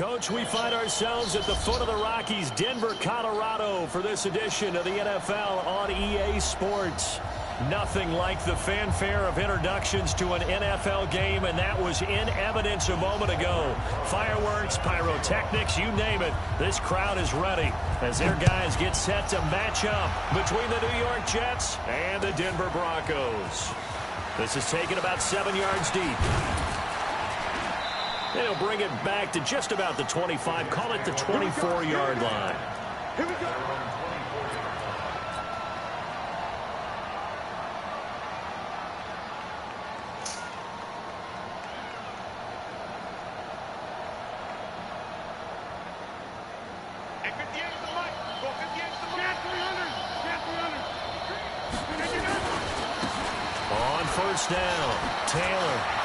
Coach, we find ourselves at the foot of the Rockies, Denver, Colorado, for this edition of the NFL on EA Sports. Nothing like the fanfare of introductions to an NFL game, and that was in evidence a moment ago. Fireworks, pyrotechnics, you name it. This crowd is ready as their guys get set to match up between the New York Jets and the Denver Broncos. This is taken about 7 yards deep. And he'll bring it back to just about the 25, call it the 24-yard line. Here we go. On first down, Taylor.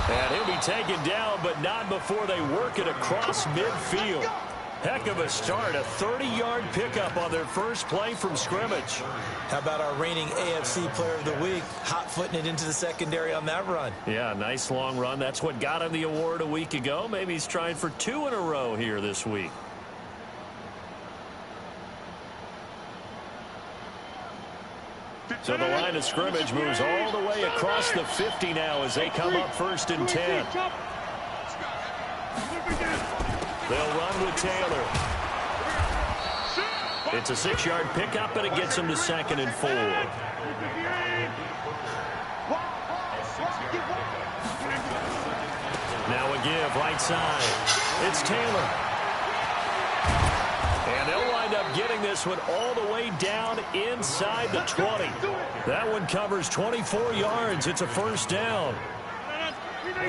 And he'll be taken down, but not before they work it across midfield. Heck of a start, a 30-yard pickup on their first play from scrimmage. How about our reigning AFC Player of the Week, hot-footing it into the secondary on that run? Yeah, nice long run. That's what got him the award a week ago. Maybe he's trying for 2 in a row here this week. So the line of scrimmage moves all the way across the 50 now as they come up first and 10. They'll run with Taylor. It's a 6-yard pickup, and it gets them to 2nd and 4. Now a give, right side. It's Taylor. And they'll wind up getting this one all the way down inside the 20. That one covers 24 yards. It's a first down.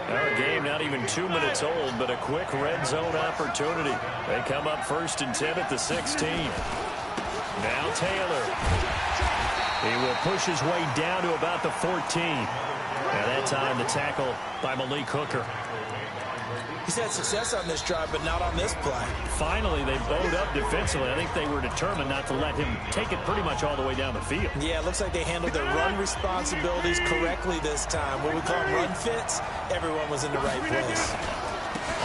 Our game not even 2 minutes old, but a quick red zone opportunity. They come up first and 10 at the 16. Now Taylor. He will push his way down to about the 14. And that time the tackle by Malik Hooker. He's had success on this drive, but not on this play. Finally, they bowed up defensively. I think they were determined not to let him take it pretty much all the way down the field. Yeah, it looks like they handled their run responsibilities correctly this time. What we call run fits, everyone was in the right place.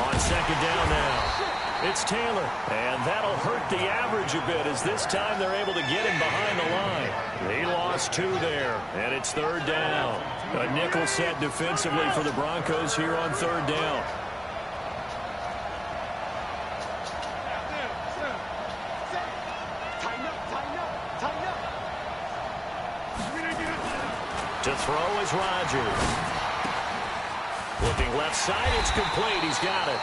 On second down now, it's Taylor. And that'll hurt the average a bit as this time they're able to get him behind the line. He lost 2 there, and it's 3rd down. A nickel set defensively for the Broncos here on 3rd down. To throw is Rodgers. Looking left side, it's complete. He's got it.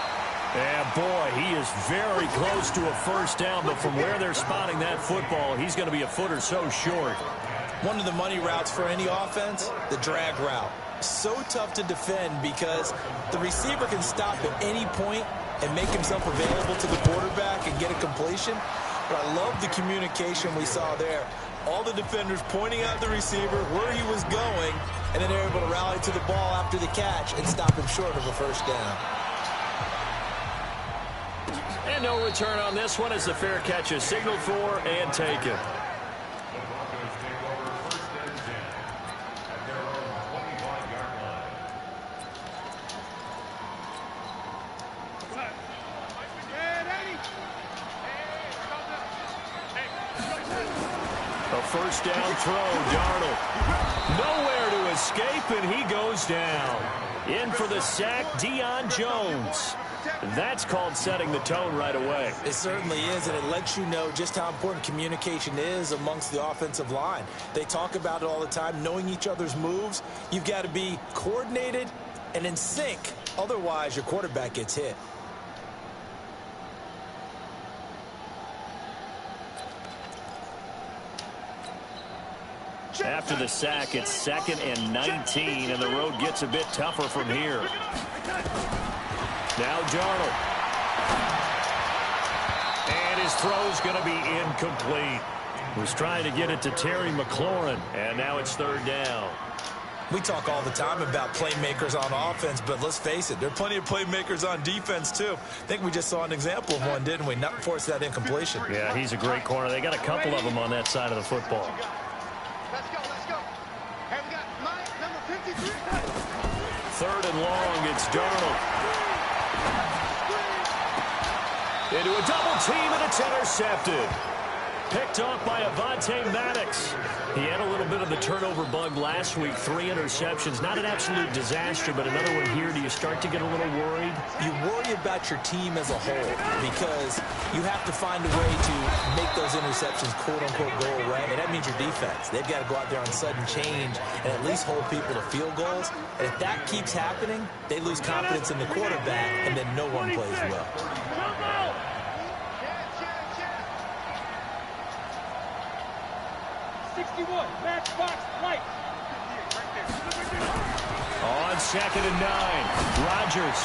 And boy, he is very close to a first down, but from where they're spotting that football, he's going to be a foot or so short. One of the money routes for any offense, the drag route. So tough to defend because the receiver can stop at any point and make himself available to the quarterback and get a completion. But I love the communication we saw there. All the defenders pointing out the receiver where he was going, and then they're able to rally to the ball after the catch and stop him short of a first down. And no return on this one as the fair catch is signaled for and taken. A first down throw, Darnold. Nowhere to escape, and he goes down. In for the sack, Deion Jones. That's called setting the tone right away. It certainly is, and it lets you know just how important communication is amongst the offensive line. They talk about it all the time, knowing each other's moves. You've got to be coordinated and in sync. Otherwise, your quarterback gets hit. After the sack, it's 2nd and 19, and the road gets a bit tougher from here. Now Darnold. And his throw's going to be incomplete. Was trying to get it to Terry McLaurin, and now it's 3rd down. We talk all the time about playmakers on offense, but let's face it, there are plenty of playmakers on defense, too. I think we just saw an example of one, didn't we? Not force that incompletion. Yeah, he's a great corner. They got a couple of them on that side of the football. Let's go. Hey, we got number 53. 3rd and long. It's Darnold. Into a double team, and it's intercepted. Picked off by Avonte Maddox. He had a little bit of the turnover bug last week. 3 interceptions. Not an absolute disaster, but another one here. Do you start to get a little worried? You worry about your team as a whole because you have to find a way to make those interceptions quote-unquote go away, and that means your defense. They've got to go out there on sudden change and at least hold people to field goals. And if that keeps happening, they lose confidence in the quarterback, and then no one plays well. 61, match box, right. On 2nd and 9, Rodgers.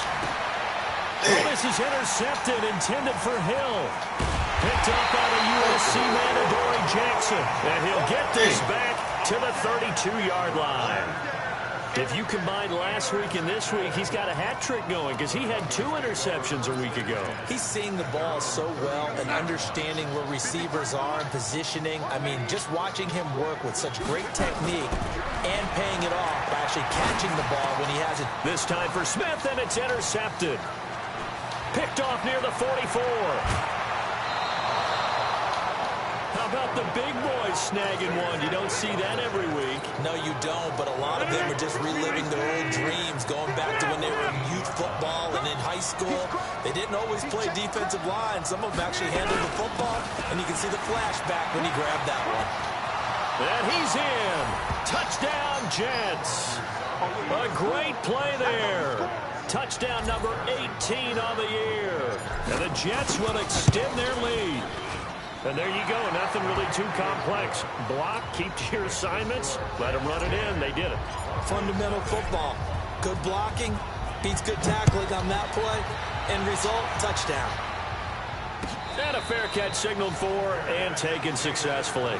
Oh, this is intercepted, intended for Hill. Picked up by the USC man, Adoree Jackson. And he'll get this back to the 32-yard line. If you combine last week and this week, he's got a hat trick going because he had 2 interceptions a week ago. He's seeing the ball so well and understanding where receivers are and positioning. I mean, just watching him work with such great technique and paying it off by actually catching the ball when he has it. This time for Smith, and it's intercepted. Picked off near the 44. How about the big boys snagging one? You don't see that every week. No, you don't, but a lot of them are just reliving their old dreams, going back to when they were in youth football and in high school. They didn't always play defensive line. Some of them actually handled the football, and you can see the flashback when he grabbed that one. And he's in. Touchdown, Jets. A great play there. Touchdown number 18 on the year. And the Jets will extend their lead. And there you go. Nothing really too complex. Block, keep to your assignments, let them run it in. They did it. Fundamental football. Good blocking, beats good tackling on that play. End result, touchdown. And a fair catch signaled for and taken successfully.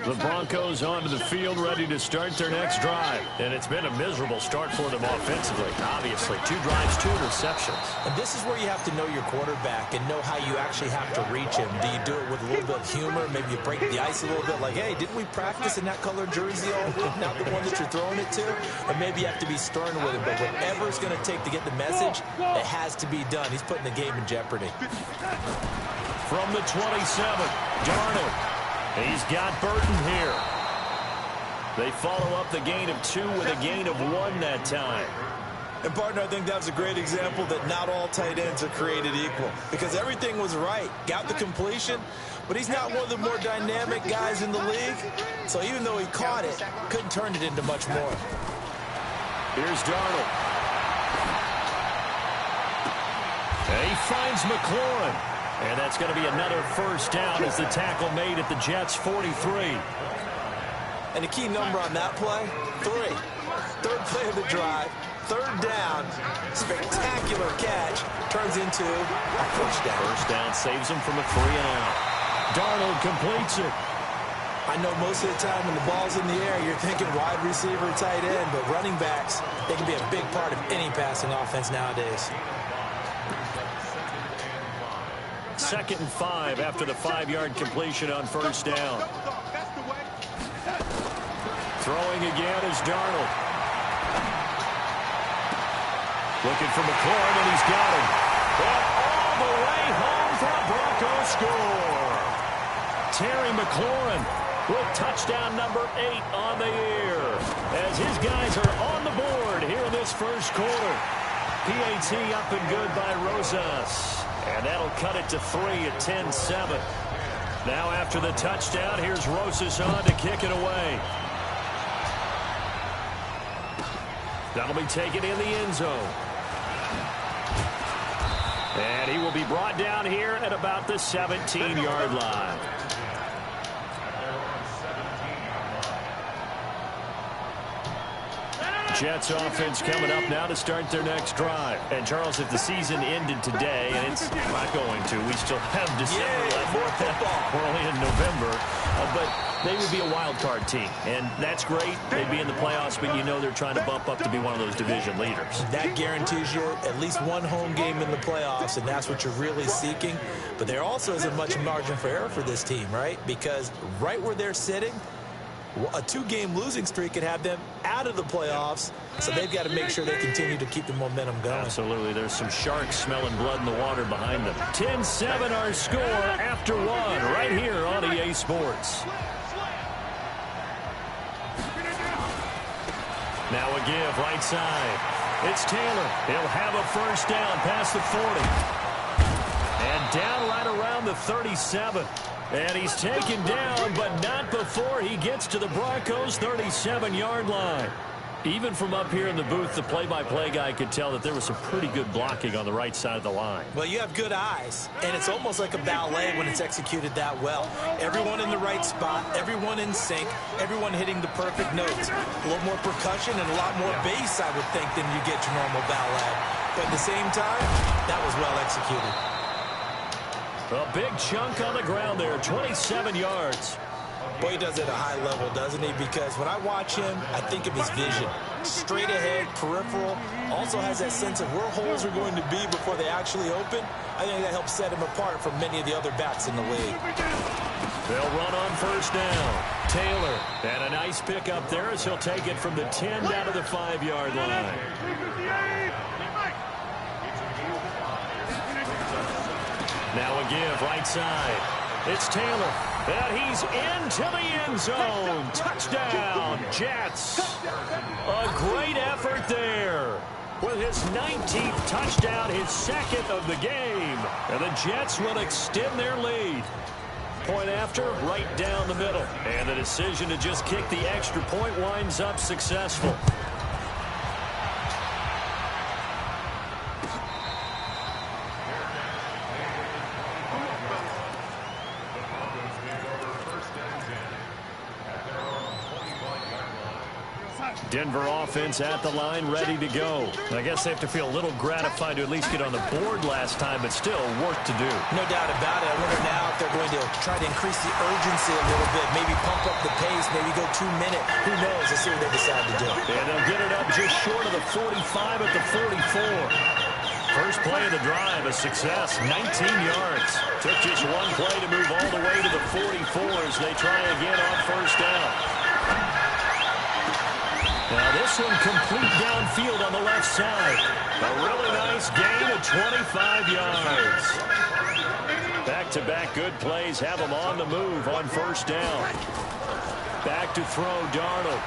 The Broncos onto the field, ready to start their next drive. And it's been a miserable start for them offensively. Obviously, 2 drives, 2 interceptions. And this is where you have to know your quarterback and know how you actually have to reach him. Do you do it with a little bit of humor? Maybe you break the ice a little bit like, hey, didn't we practice in that colored jersey all week? Not the one that you're throwing it to? Or maybe you have to be stern with him. But whatever it's going to take to get the message, it has to be done. He's putting the game in jeopardy. From the 27, Darnold. He's got Burton here. They follow up the gain of 2 with a gain of 1 that time. And, partner, I think that was a great example that not all tight ends are created equal. Because everything was right. Got the completion, but he's not one of the more dynamic guys in the league. So even though he caught it, couldn't turn it into much more. Here's Darnold. And he finds McLaurin. And that's going to be another first down as the tackle made at the Jets' 43. And the key number on that play, 3. 3rd play of the drive, 3rd down, spectacular catch, turns into a first down. First down saves him from a 3-and-out. Darnold completes it. I know most of the time when the ball's in the air, you're thinking wide receiver, tight end, but running backs, they can be a big part of any passing offense nowadays. 2nd and 5 after the 5-yard completion on first down. Throwing again is Darnold. Looking for McLaurin, and he's got him. And all the way home for a Broncos score. Terry McLaurin with touchdown number 8 on the year. As his guys are on the board here in this first quarter. PAT up and good by Rosas. And that'll cut it to 3 at 10-7. Now after the touchdown, here's Rosas on to kick it away. That'll be taken in the end zone. And he will be brought down here at about the 17-yard line. Jets offense coming up now to start their next drive. And, Charles, if the season ended today, and it's not going to, we still have December left. More football. We're only in November. But they would be a wild card team. And that's great. They'd be in the playoffs, but you know they're trying to bump up to be one of those division leaders. That guarantees you at least one home game in the playoffs, and that's what you're really seeking. But there also isn't much margin for error for this team, right? Because right where they're sitting, a 2-game losing streak could have them out of the playoffs, so they've got to make sure they continue to keep the momentum going. Absolutely. There's some sharks smelling blood in the water behind them. 10-7 our score after 1 right here on EA Sports. Now a give right side. It's Taylor. He'll have a first down past the 40. And down right around the 37. And he's taken down, but not before he gets to the Broncos' 37-yard line. Even from up here in the booth, the play-by-play guy could tell that there was some pretty good blocking on the right side of the line. Well, you have good eyes, and it's almost like a ballet when it's executed that well. Everyone in the right spot, everyone in sync, everyone hitting the perfect notes. A little more percussion and a lot more bass, I would think, than you get your normal ballet. But at the same time, that was well executed. A big chunk on the ground there, 27 yards. Boy, he does it at a high level, doesn't he? Because when I watch him, I think of his vision. Straight ahead, peripheral. Also has that sense of where holes are going to be before they actually open. I think that helps set him apart from many of the other backs in the league. They'll run on first down. Taylor, and a nice pick up there as he'll take it from the 10 down to the 5-yard line. Now a give right side. It's Taylor. And he's into the end zone. Touchdown, Jets. A great effort there. With his 19th touchdown, his second of the game. And the Jets will extend their lead. Point after, right down the middle. And the decision to just kick the extra point winds up successful. Denver offense at the line, ready to go. I guess they have to feel a little gratified to at least get on the board last time, but still work to do. No doubt about it. I wonder now if they're going to try to increase the urgency a little bit, maybe pump up the pace, maybe go 2-minute. Who knows? Let's see what they decide to do. And they'll get it up just short of the 45 at the 44. First play of the drive, a success, 19 yards. Took just one play to move all the way to the 44 as they try again on first down. Now this one complete downfield on the left side. A really nice gain of 25 yards. Back-to-back good plays have them on the move on first down. Back to throw, Darnold.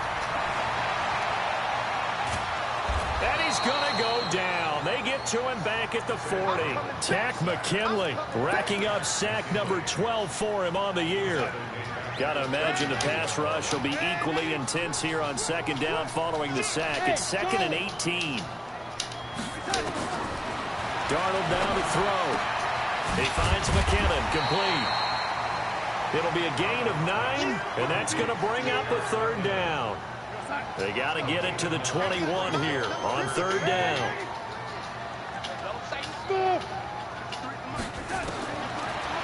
And he's going to go down. They get to him back at the 40. Takk McKinley racking up sack number 12 for him on the year. Got to imagine the pass rush will be equally intense here on second down following the sack. It's 2nd and 18. Darnold down to throw. He finds McKinnon, complete. It'll be a gain of 9, and that's going to bring up a third down. They got to get it to the 21 here on third down.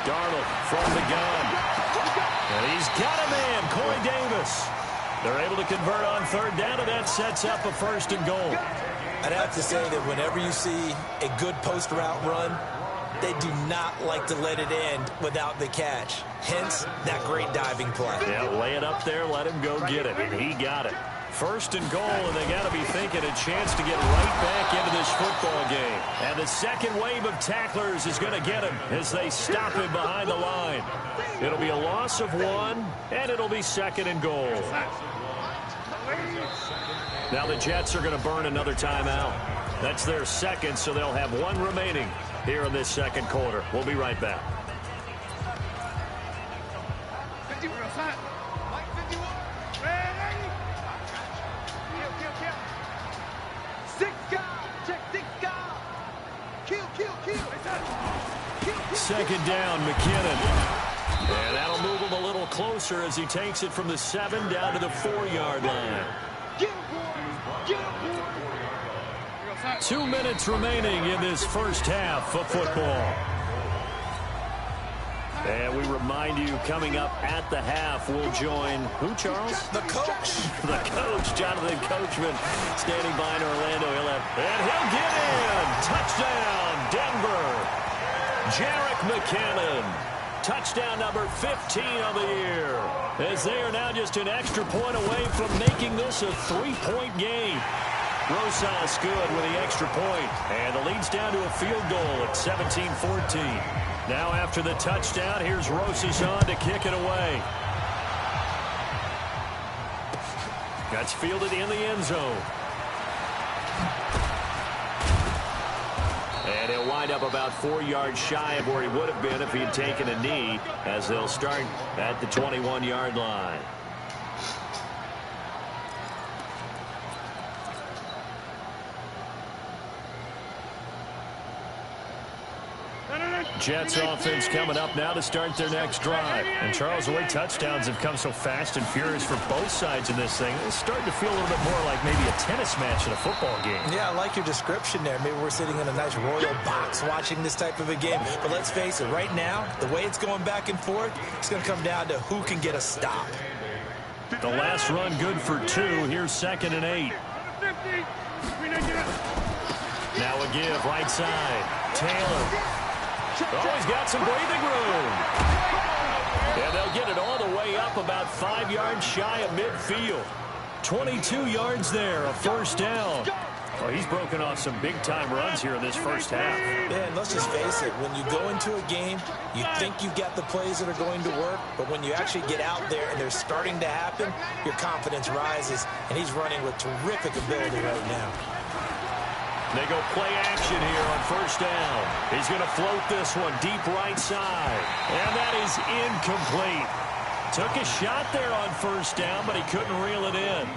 Darnold from the gun. And he's got a man, Corey Davis. They're able to convert on third down, and that sets up a 1st and goal. I'd have to say that whenever you see a good post route run, they do not like to let it end without the catch. Hence, that great diving play. Yeah, lay it up there, let him go get it, and he got it. 1st and goal, and they got to be thinking a chance to get right back into this football game. And the second wave of tacklers is going to get him as they stop him behind the line. It'll be a loss of 1, and it'll be 2nd and goal. Now the Jets are going to burn another timeout. That's their second, so they'll have 1 remaining here in this second quarter. We'll be right back. Second down, McKinnon. And that'll move him a little closer as he takes it from the 7 down to the 4-yard line. 2 minutes remaining in this first half of football. And we remind you, coming up at the half, we'll join who, Charles? The coach. The coach, Jonathan Coachman, standing by in Orlando. And he'll get in. Touchdown, Denver. Jerick McKinnon. Touchdown number 15 of the year. As they are now just an extra point away from making this a 3-point game. Rosas good with the extra point. And the lead's down to a field goal at 17-14. Now after the touchdown, here's Rosas on to kick it away. That's fielded in the end zone. And he'll wind up about 4 yards shy of where he would have been if he had taken a knee, as they'll start at the 21-yard line. Jets offense coming up now to start their next drive. And Charles, the way touchdowns have come so fast and furious for both sides in this thing, it's starting to feel a little bit more like maybe a tennis match in a football game. Yeah, I like your description there. Maybe we're sitting in a nice royal box watching this type of a game. But let's face it, right now, the way it's going back and forth, it's going to come down to who can get a stop. The last run good for 2. Here's 2nd and 8. Now a give, right side. Taylor. Oh, he's got some breathing room. And they'll get it all the way up about 5 yards shy of midfield. 22 yards there, a first down. Oh, he's broken off some big-time runs here in this first half. Man, let's just face it. When you go into a game, you think you've got the plays that are going to work, but when you actually get out there and they're starting to happen, your confidence rises, and he's running with terrific ability right now. They go play action here on first down. He's going to float this one deep right side. And that is incomplete. Took a shot there on first down, but he couldn't reel it in.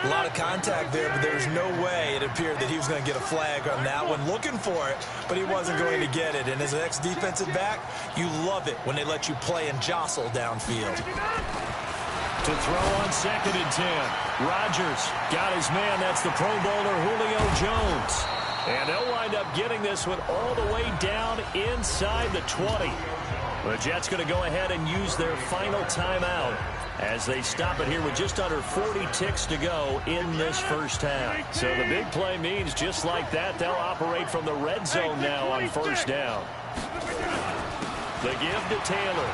A lot of contact there, but there's no way it appeared that he was going to get a flag on that one. Looking for it, but he wasn't going to get it. And as an ex-defensive back, you love it when they let you play and jostle downfield. To throw on 2nd and 10. Rodgers got his man. That's the Pro Bowler Julio Jones. And they'll wind up getting this one all the way down inside the 20. The Jets going to go ahead and use their final timeout as they stop it here with just under 40 ticks to go in this first half. So the big play means just like that, they'll operate from the red zone now on first down. The give to Taylor.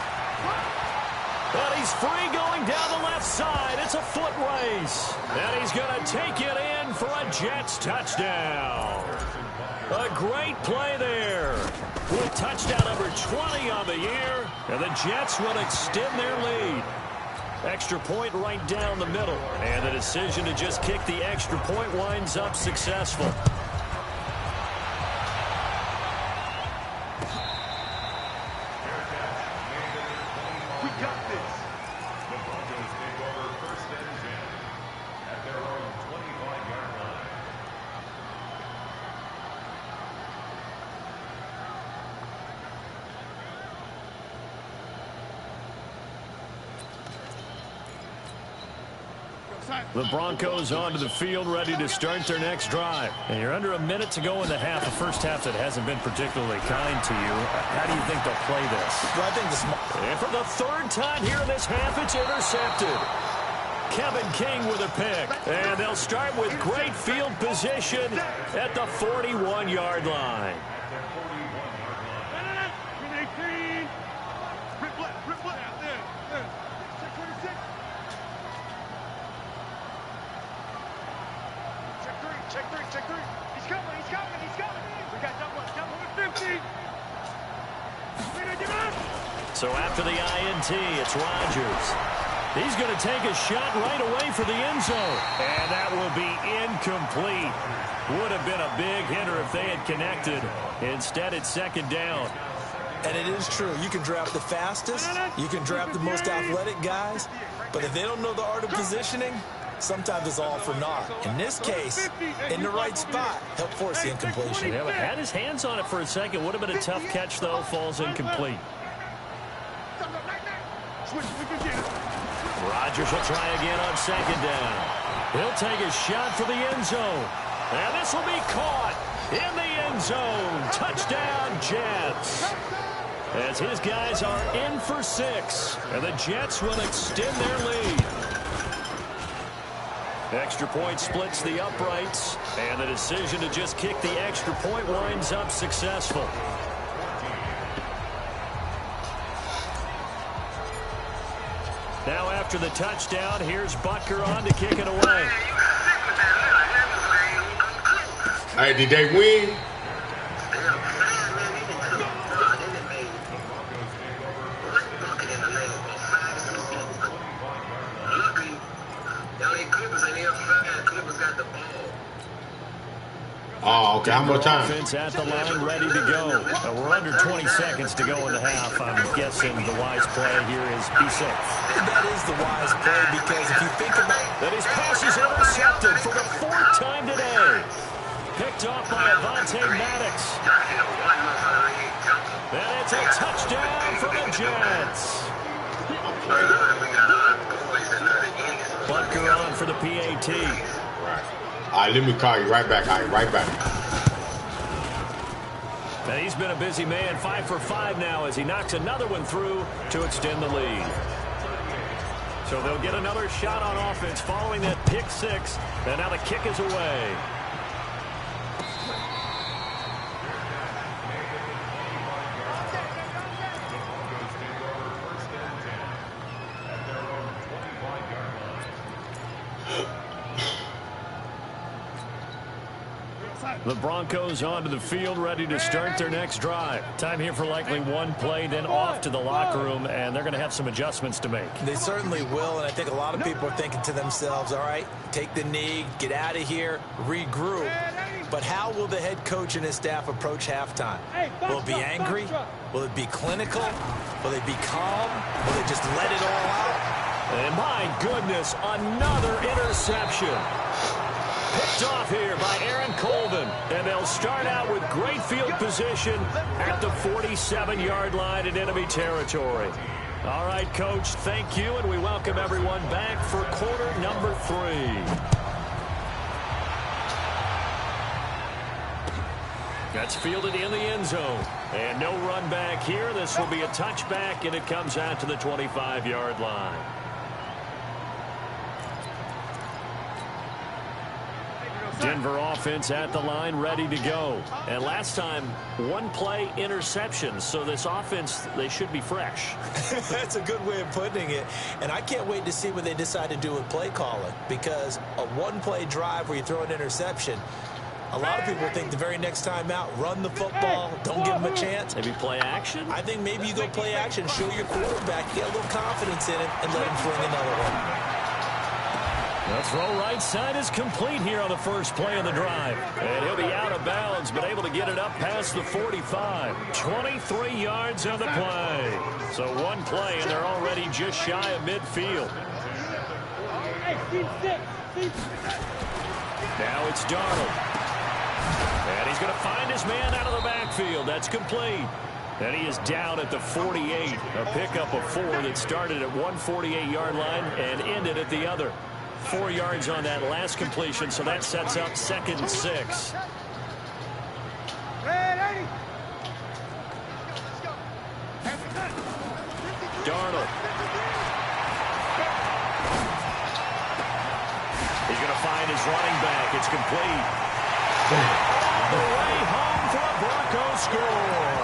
And he's free going down the left side. It's a foot race. And he's going to take it in for a Jets touchdown. A great play there. With touchdown number 20 on the year. And the Jets will extend their lead. Extra point right down the middle. And the decision to just kick the extra point winds up successful. The Broncos onto the field, ready to start their next drive. And you're under a minute to go in the half, a first half that hasn't been particularly kind to you. How do you think they'll play this? Well, I think this. And for the 3rd time here in this half, it's intercepted. Kevin King with a pick. And they'll start with great field position at the 41-yard line. Check three. He's coming. We got double 50. So after the INT, it's Rodgers. He's going to take a shot right away for the end zone. And that will be incomplete. Would have been a big hitter if they had connected. Instead, it's 2nd down. And it is true. You can draft the fastest. You can draft the most athletic guys. But if they don't know the art of positioning, sometimes it's all for naught. In this case, in the right spot, help force the incompletion. Yeah, but had his hands on it for a second. Would have been a tough catch, though. Falls incomplete. Rodgers will try again on 2nd down. He'll take a shot for the end zone. And this will be caught in the end zone. Touchdown, Jets. As his guys are in for 6. And the Jets will extend their lead. Extra point splits the uprights. And the decision to just kick the extra point winds up successful. Now after the touchdown, here's Butker on to kick it away. Hey, did they win? Oh, okay. How much time? Offense at the line, ready to go. We're under 20 seconds to go in the half. I'm guessing the wise play here is be safe. That is the wise play because if you think about that, his pass is intercepted for the 4th time today. Picked off by Avonte Maddox. And it's a touchdown for the Jets. Butker on for the PAT. All right, let me call you right back. All right, right back. And he's been a busy man, 5 for 5 now as he knocks another one through to extend the lead. So they'll get another shot on offense following that pick 6. And now the kick is away. The Broncos onto the field, ready to start their next drive. Time here for likely one play, then off to the locker room, and they're going to have some adjustments to make. They certainly will, and I think a lot of people are thinking to themselves, all right, take the knee, get out of here, regroup. But how will the head coach and his staff approach halftime? Will it be angry? Will it be clinical? Will they be calm? Will they just let it all out? And my goodness, another interception. Picked off here by Aaron Colvin. And they'll start out with great field position at the 47-yard line in enemy territory. All right, Coach, thank you, and we welcome everyone back for quarter number 3. That's fielded in the end zone. And no run back here. This will be a touchback, and it comes out to the 25-yard line. Denver offense at the line, ready to go. And last time, 1 play interception. So this offense, they should be fresh. That's a good way of putting it. And I can't wait to see what they decide to do with play calling. Because a 1-play drive where you throw an interception, a lot of people think the very next time out, run the football, don't give them a chance. Maybe play action? I think maybe you go play action, show your quarterback, get a little confidence in it, and let him fling another one. The throw right side is complete here on the first play of the drive. And he'll be out of bounds, but able to get it up past the 45. 23 yards on the play. So 1 play, and they're already just shy of midfield. Now it's Darnold. And he's going to find his man out of the backfield. That's complete. And he is down at the 48. A pickup of 4 that started at 148-yard line and ended at the other. 4 yards on that last completion, so that sets up 2nd and 6. Darnold. He's going to find his running back. It's complete. All the way home for a Bronco score.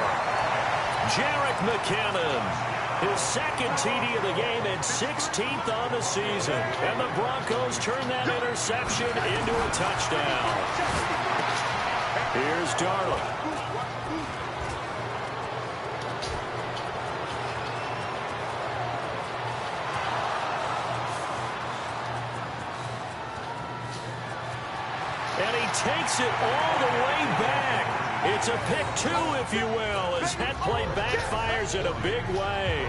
Jerick McKinnon. His 2nd TD of the game and 16th on the season. And the Broncos turn that interception into a touchdown. Here's Darnold. And he takes it all the way back. It's a pick 2, if you will, as that play backfires in a big way.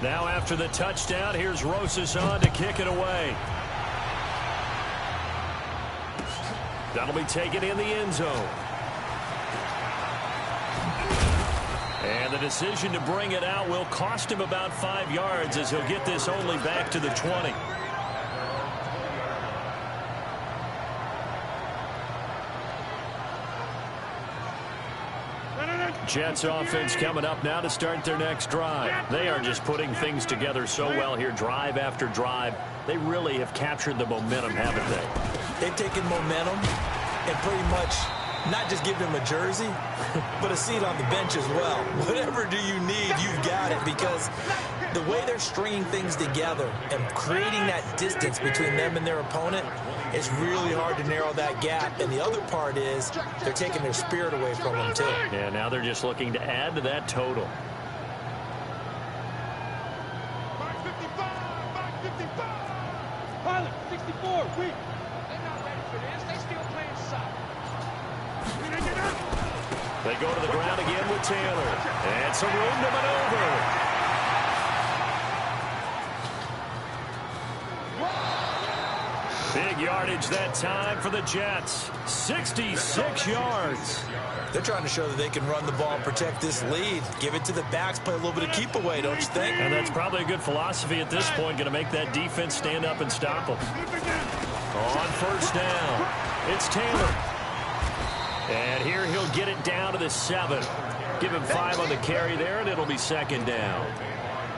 Now after the touchdown, here's Rosas on to kick it away. That'll be taken in the end zone. And the decision to bring it out will cost him about 5 yards as he'll get this only back to the 20. Jets offense coming up now to start their next drive. They are just putting things together so well here, drive after drive. They really have captured the momentum, haven't they? They've taken momentum and pretty much not just give him a jersey, but a seat on the bench as well. Whatever do you need, you've got it, because the way they're stringing things together and creating that distance between them and their opponent, it's really hard to narrow that gap. And the other part is they're taking their spirit away from them, too. Yeah, now they're just looking to add to that total. Pilot, 64, weak. They're not ready for this. They still playing soft. They go to the ground again with Taylor. And some room to maneuver. Big yardage that time for the Jets. 66 yards. They're trying to show that they can run the ball and protect this lead. Give it to the backs, play a little bit of keep away, don't you think? And that's probably a good philosophy at this point, going to make that defense stand up and stop them. On first down, it's Taylor. And here he'll get it down to the 7. Give him 5 on the carry there, and it'll be second down.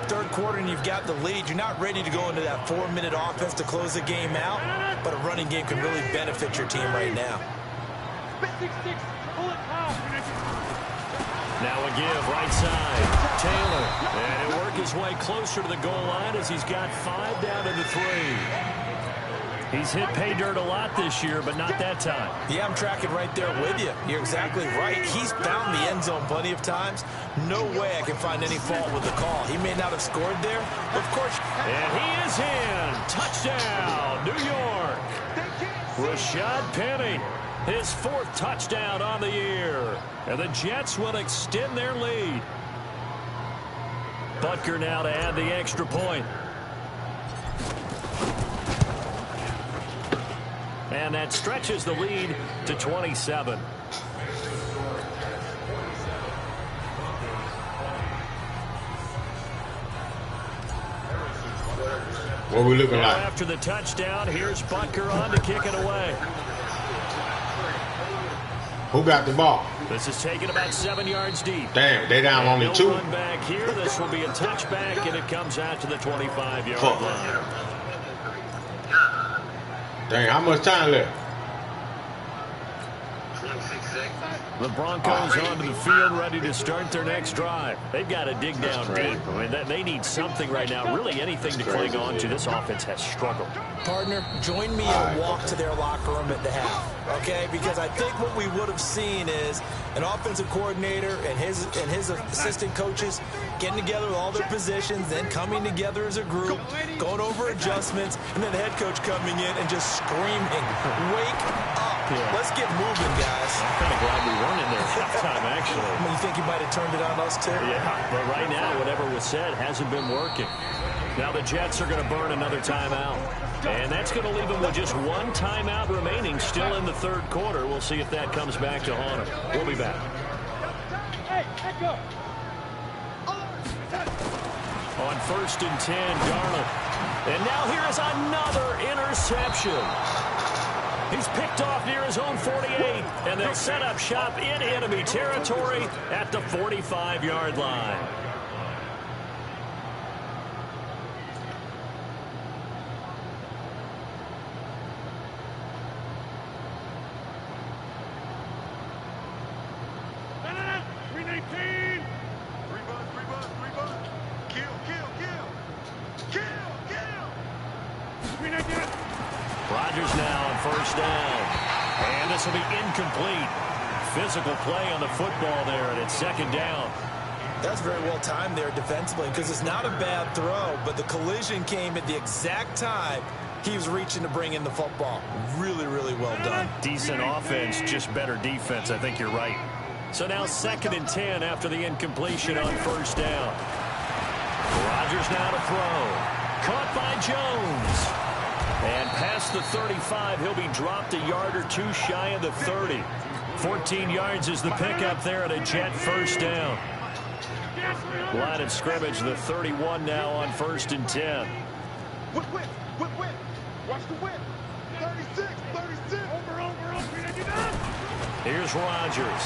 Third quarter and you've got the lead. You're not ready to go into that 4-minute offense to close the game out, but a running game can really benefit your team right now. Now a give right side. Taylor. And he'll work his way closer to the goal line as he's got 5 down to the 3. He's hit pay dirt a lot this year, but not that time. Yeah, I'm tracking right there with you. You're exactly right. He's found the end zone plenty of times. No way I can find any fault with the call. He may not have scored there, but of course. And he is in. Touchdown, New York. Rashad Penny, his 4th touchdown on the year. And the Jets will extend their lead. Butker now to add the extra point. And that stretches the lead to 27. What we looking like? After the touchdown, here's Butker on to kick it away. Who got the ball? This is taken about 7 yards deep. Damn, they down only 2. Run back here. This will be a touchback, and it comes out to the 25-yard line. Dang, how much time left? The Broncos onto the field, ready to start their next drive. They've got to dig down deep. I mean, they need something right now, really anything to cling on to. This offense has struggled. Partner, join me and walk to their locker room at the half, okay? Because I think what we would have seen is an offensive coordinator and his assistant coaches getting together with all their positions, then coming together as a group, going over adjustments, and then the head coach coming in and just screaming, "Wake up. Let's get moving, guys." I'm kind of glad we weren't in there at halftime, actually. I mean, you think you might have turned it on us, too? Yeah, but right now, whatever was said hasn't been working. Now the Jets are going to burn another timeout. And that's going to leave them with just 1 timeout remaining still in the 3rd quarter. We'll see if that comes back to haunt them. We'll be back. Hey, let go. On 1st and 10, Darnold. And now here is another interception. He's picked off near his own 48, and they'll set up shop in enemy territory at the 45-yard line. Rodgers now on 1st down. And this will be incomplete. Physical play on the football there, and it's 2nd down. That's very well timed there defensively, because it's not a bad throw, but the collision came at the exact time he was reaching to bring in the football. Really, really well done. Decent offense, just better defense. I think you're right. So now 2nd and 10 after the incompletion on 1st down. Rodgers now to throw. Caught by Jones. And past the 35, he'll be dropped a yard or two shy of the 30. 14 yards is the pickup there at a Jet first down. Line of scrimmage, the 31 now on 1st and 10. Whip. Watch the whip. 36. Over. Here's Rodgers.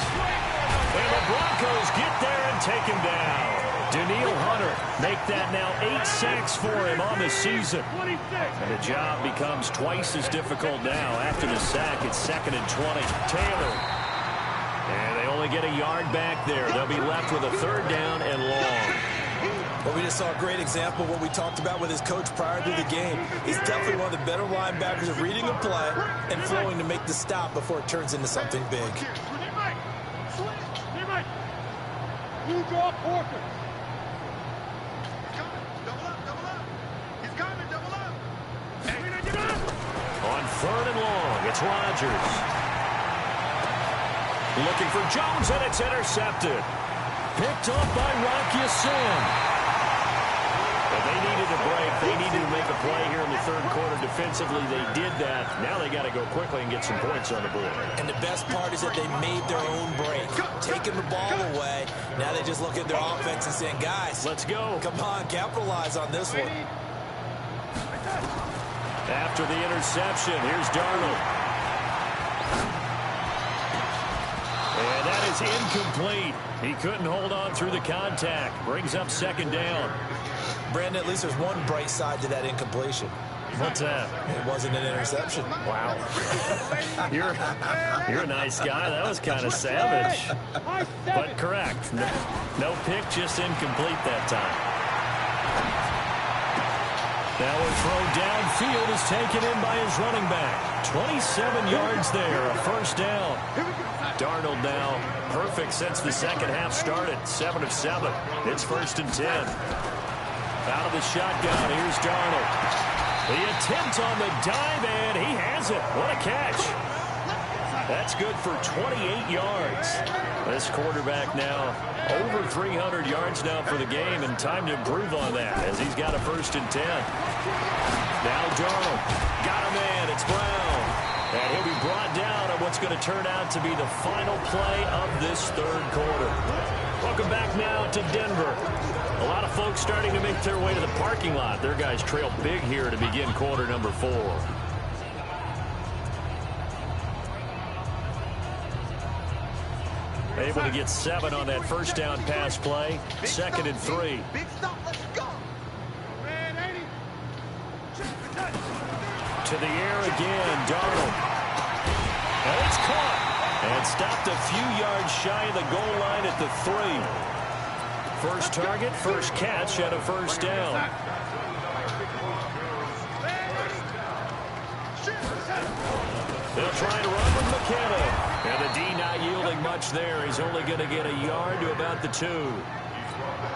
And the Broncos get there and take him down. Daniil Hunter make that now 8 sacks for him on the season. And the job becomes twice as difficult now. After the sack, it's 2nd and 20. Taylor. And they only get a yard back there. They'll be left with a 3rd down and long. Well, we just saw a great example of what we talked about with his coach prior to the game. He's definitely one of the better linebackers of reading a play and flowing to make the stop before it turns into something big. You draw Porter. He's coming, double up. On 3rd and long, it's Rodgers. Looking for Jones, and it's intercepted. Picked up by Rocky Sin. But they needed a break. They needed to make a play here in the 3rd quarter defensively. They did that. Now they got to go quickly and get some points on the board. And the best part is that they made their own break, taking the ball away. Now they just look at their offense and saying, guys, let's go. Come on, capitalize on this one. After the interception, here's Darnold. And that is incomplete. He couldn't hold on through the contact. Brings up 2nd down. Brandon, at least there's one bright side to that incompletion. What's that? It wasn't an interception. Wow. You're a nice guy. That was kind of savage. But correct. No pick, just incomplete that time. Now a throw downfield is taken in by his running back. 27 yards there, a 1st down. Darnold now perfect since the 2nd half started. 7 of 7. It's 1st and 10. Out of the shotgun, here's Darnold. The attempt on the dive, and he has it. What a catch. That's good for 28 yards. This quarterback now over 300 yards now for the game, and time to improve on that as he's got a 1st and 10. Now Darnold. Got a man. It's Brown. And he'll be brought down on what's going to turn out to be the final play of this 3rd quarter. Welcome back now to Denver. A lot of folks starting to make their way to the parking lot. Their guys trail big here to begin quarter number 4. Able to get 7 on that 1st down pass play. 2nd and 3. Big stop, let's go. To the air again, Darnold. And it's caught. And stopped a few yards shy of the goal line at the 3. First target, first catch, and a 1st down. They'll try to run with McKenna. And the D not yielding much there. He's only going to get a yard to about the 2.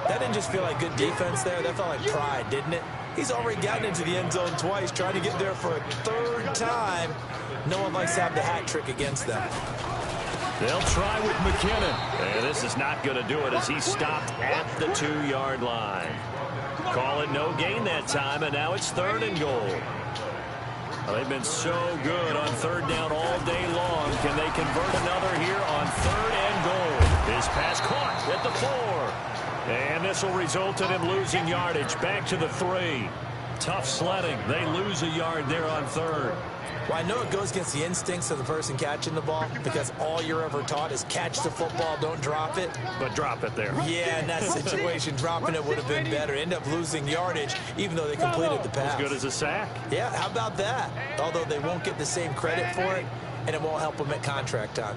That didn't just feel like good defense there. That felt like pride, didn't it? He's already gotten into the end zone twice, trying to get there for a 3rd time. No one likes to have the hat trick against them. They'll try with McKinnon. And this is not going to do it as he stopped at the 2-yard line. Call it no gain that time, and now it's 3rd and goal. Well, they've been so good on 3rd down all day long. Can they convert another here on 3rd and goal? This pass caught at the 4. And this will result in him losing yardage back to the 3. Tough sledding. They lose a yard there on 3rd. Well, I know it goes against the instincts of the person catching the ball because all you're ever taught is catch the football, don't drop it. But drop it there. Yeah, in that situation, dropping it would have been better. End up losing yardage, even though they completed the pass. As good as a sack. Yeah, how about that? Although they won't get the same credit for it, and it won't help them at contract time.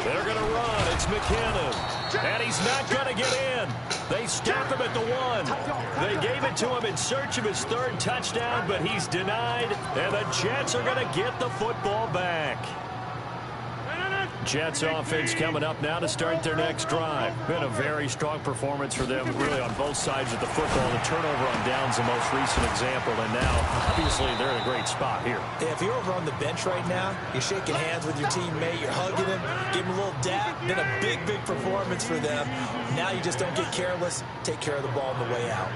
They're going to run. It's McKinnon. And he's not going to get in. They stop him at the 1. They gave it to him in search of his 3rd touchdown, but he's denied. And the Jets are going to get the football back. Jets offense coming up now to start their next drive. Been a very strong performance for them, really on both sides of the football. The turnover on downs the most recent example, and now, obviously, they're in a great spot here. Yeah, if you're over on the bench right now, you're shaking hands with your teammate, you're hugging him, give him a little dap. Been a big, big performance for them. Now you just don't get careless. Take care of the ball on the way out.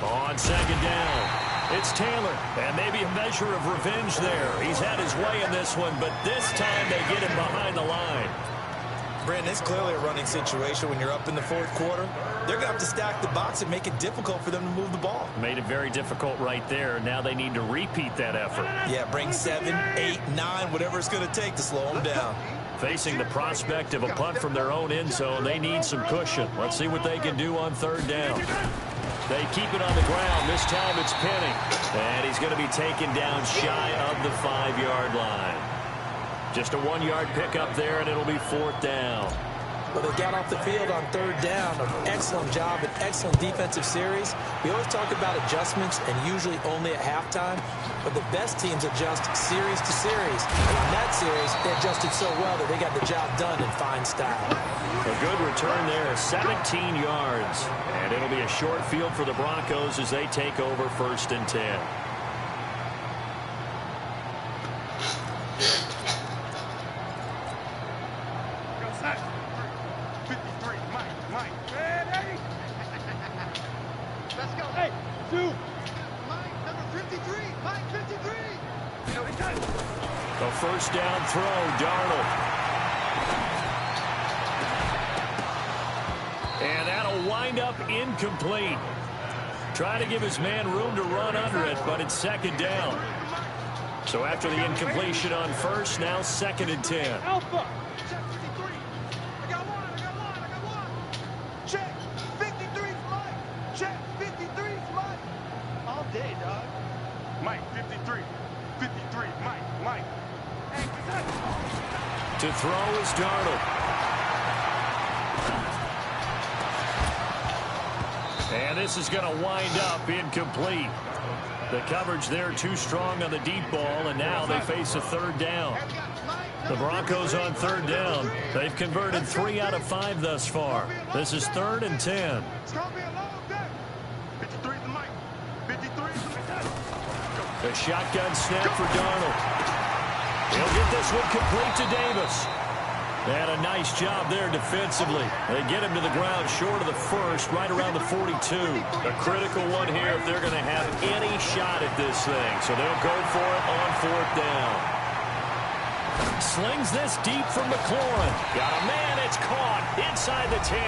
On second down, it's Taylor, and maybe a measure of revenge there. He's had his way in this one, but this time they get him behind the line. Brandon, it's clearly a running situation when you're up in the fourth quarter. They're going to have to stack the box and make it difficult for them to move the ball. Made it very difficult right there. Now they need to repeat that effort. Yeah, bring 7, 8, 9, whatever it's going to take to slow them down. Facing the prospect of a punt from their own end zone, they need some cushion. Let's see what they can do on third down. They keep it on the ground. This time it's Penning. And he's going to be taken down shy of the 5-yard line. Just a 1-yard pickup there, and it'll be fourth down. Well, they got off the field on third down. An excellent job, an excellent defensive series. We always talk about adjustments, and usually only at halftime. But the best teams adjust series to series. And on that series, they adjusted so well that they got the job done in fine style. A good return there, 17 yards. And it'll be a short field for the Broncos as they take over first and 10. A first down throw, Darnold. And that'll wind up incomplete. Trying to give his man room to run under it, but it's second down. So after the incompletion on first, now second and 10. Alpha. Check 53. I got one. Check 53 's Mike. Check 53 's Mike. All day, dog. Mike 53. 53. Mike. To throw is Darnold. And this is going to wind up incomplete. The coverage there too strong on the deep ball, and now they face a third down. The Broncos on third down. They've converted 3 out of 5 thus far. This is third and 10. It's going to be a long day. 53 to Mike. 53 to The shotgun snap for Darnold. He'll get this one complete to Davis. And a nice job there defensively. They get him to the ground short of the first, right around the 42. A critical one here if they're going to have any shot at this thing. So they'll go for it on fourth down. Slings this deep from McLaurin. Got a man, it's caught inside the 10.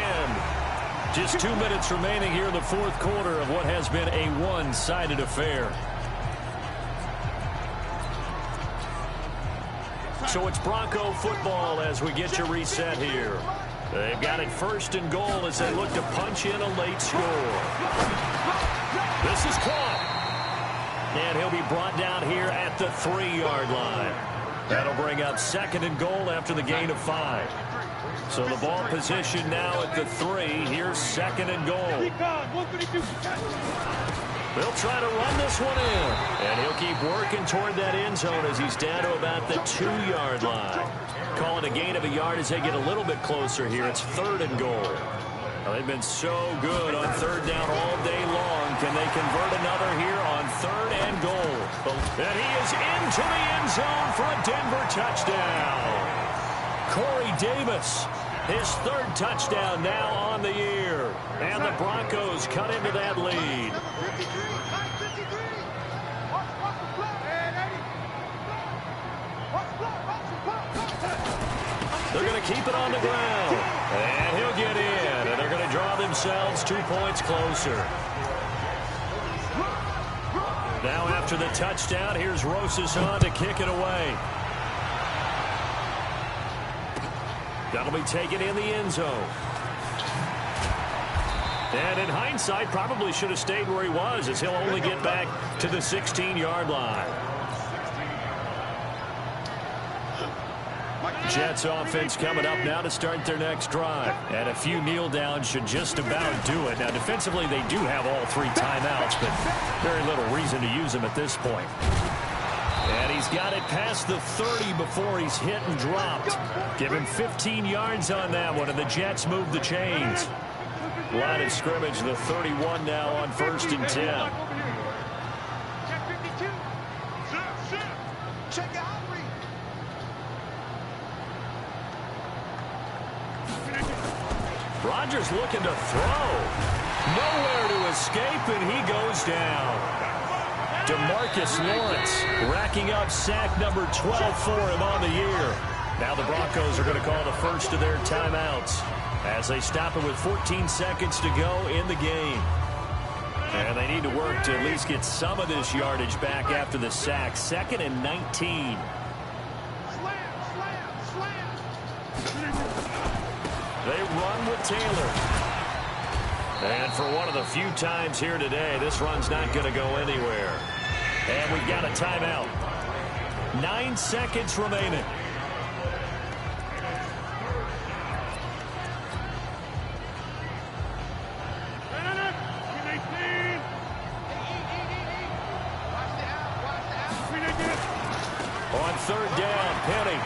Just 2 minutes remaining here in the fourth quarter of what has been a one-sided affair. So it's Bronco football as we get you reset here. They've got it first and goal as they look to punch in a late score. This is caught. And he'll be brought down here at the 3-yard line. That'll bring up second and goal after the gain of 5. So the ball position now at the 3. Here's second and goal. They'll try to run this one in. And he'll keep working toward that end zone as he's down to about the 2-yard line. Calling a gain of a yard as they get a little bit closer here. It's third and goal. Now, they've been so good on third down all day long. Can they convert another here on third and goal? And he is into the end zone for a Denver touchdown. Corey Davis, his third touchdown now on the year. And the Broncos cut into that lead. They're going to keep it on the ground. And he'll get in. And they're going to draw themselves 2 points closer. Now after the touchdown, here's Rosas on to kick it away. That'll be taken in the end zone. And in hindsight, probably should have stayed where he was as he'll only get back to the 16-yard line. Jets offense coming up now to start their next drive. And a few kneel downs should just about do it. Now, defensively, they do have all 3 timeouts, but very little reason to use them at this point. And he's got it past the 30 before he's hit and dropped. Give him 15 yards on that one, and the Jets move the chains. Line of scrimmage, the 31 now on first and 10. Rodgers looking to throw. Nowhere to escape, and he goes down. DeMarcus Lawrence racking up sack number 12 for him on the year. Now the Broncos are going to call the first of their timeouts as they stop it with 14 seconds to go in the game. And they need to work to at least get some of this yardage back after the sack. 2nd and 19. They run with Taylor. And for one of the few times here today, this run's not going to go anywhere. And we've got a timeout. 9 seconds remaining. On 3rd down, Penny.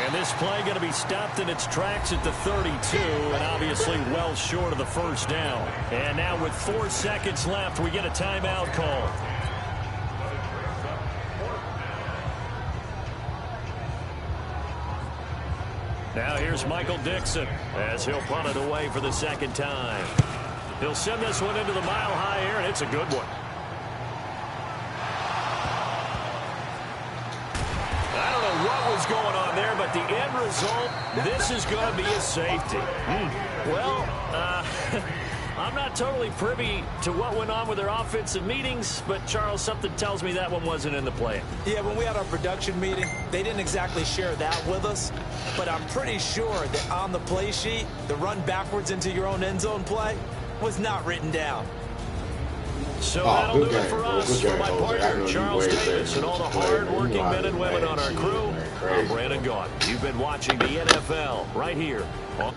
And this play going to be stopped in its tracks at the 32, and obviously well short of the first down. And now with 4 seconds left, we get a timeout call. Now here's Michael Dixon as he'll punt it away for the 2nd time. He'll send this one into the mile-high air, and it's a good one. I don't know what was going on there, but the end result, this is going to be a safety. Well, I'm not totally privy to what went on with their offensive meetings, but, Charles, something tells me that one wasn't in the plan. Yeah, when we had our production meeting, they didn't exactly share that with us, but I'm pretty sure that on the play sheet, the run backwards into your own end zone play was not written down. So that'll do it for us. For my partner, Charles Davis, and all the hard-working men and women on our crew, I'm Brandon Gaudin. You've been watching the NFL right here on